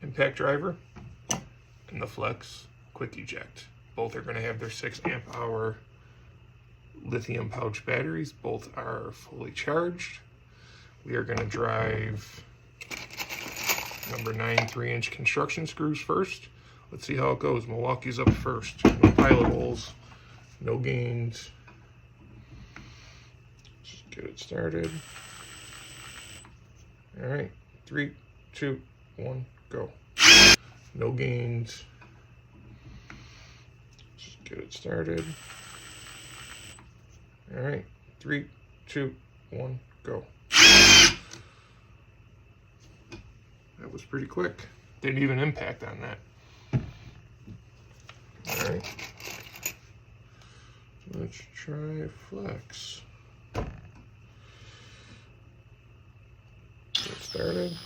impact driver and the Flex quick eject. Both are going to have their 6 amp hour lithium pouch batteries. Both are fully charged. We are going to drive number 9 3-inch construction screws first. Let's see how it goes. Milwaukee's up first. No pilot holes, no gains. Just get it started. All right, 3, 2, 1, go. No gains. Just get it started. All right, 3, 2, 1, go. That was pretty quick. Didn't even impact on that. All right. Let's try Flex. Get started.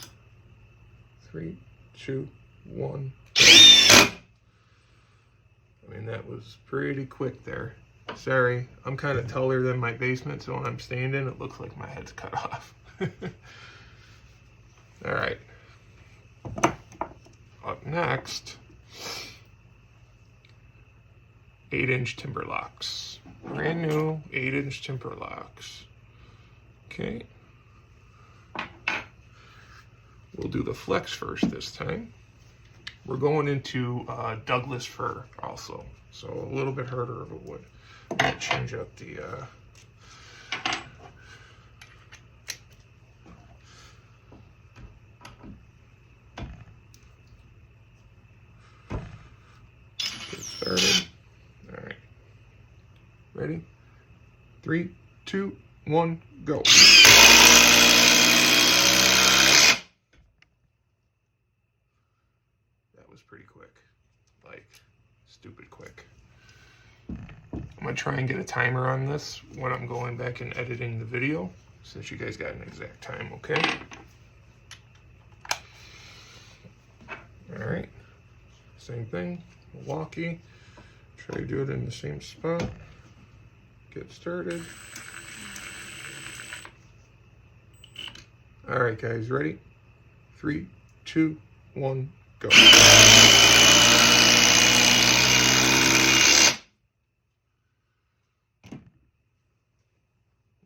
3, 2, 1. I mean, that was pretty quick there. Sorry, I'm kind of taller than my basement, so when I'm standing, it looks like my head's cut off. All right. Up next, 8-inch timber locks. Brand new 8-inch timber locks. Okay. We'll do the Flex first this time. We're going into Douglas fir also, so a little bit harder of a wood. Might change up the get started. All right, ready? 3, 2, 1, go. That was pretty quick, like stupid quick. I'm gonna try and get a timer on this when I'm going back and editing the video, since you guys got an exact time, okay? All right, same thing, Milwaukee. Try to do it in the same spot. Get started. All right, guys, ready? 3, 2, 1, go.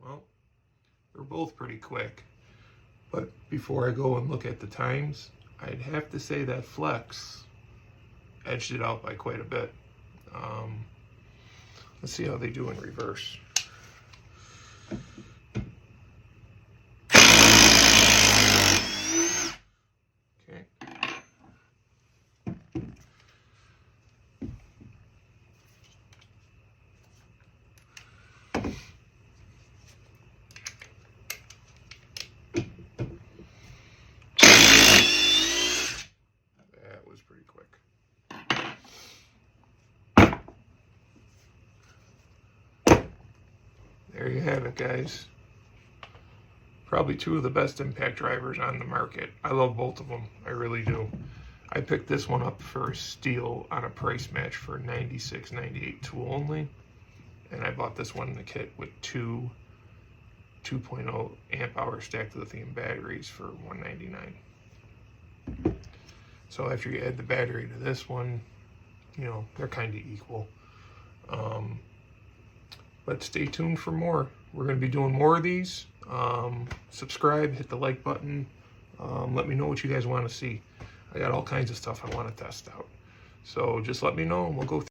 Well, they're both pretty quick, but before I go and look at the times, I'd have to say that Flex edged it out by quite a bit. Let's see how they do in reverse. Okay. That was pretty quick. There you have it, guys. Probably 2 of the best impact drivers on the market. I love both of them. I really do. I picked this one up for a steal on a price match for $96.98 tool only. And I bought this one in the kit with 2 2.0 amp hour stacked lithium batteries for $199. So after you add the battery to this one, you know, they're kind of equal. But stay tuned for more. We're going to be doing more of these. Subscribe, hit the like button. Let me know what you guys want to see. I got all kinds of stuff I want to test out. So just let me know and we'll go through.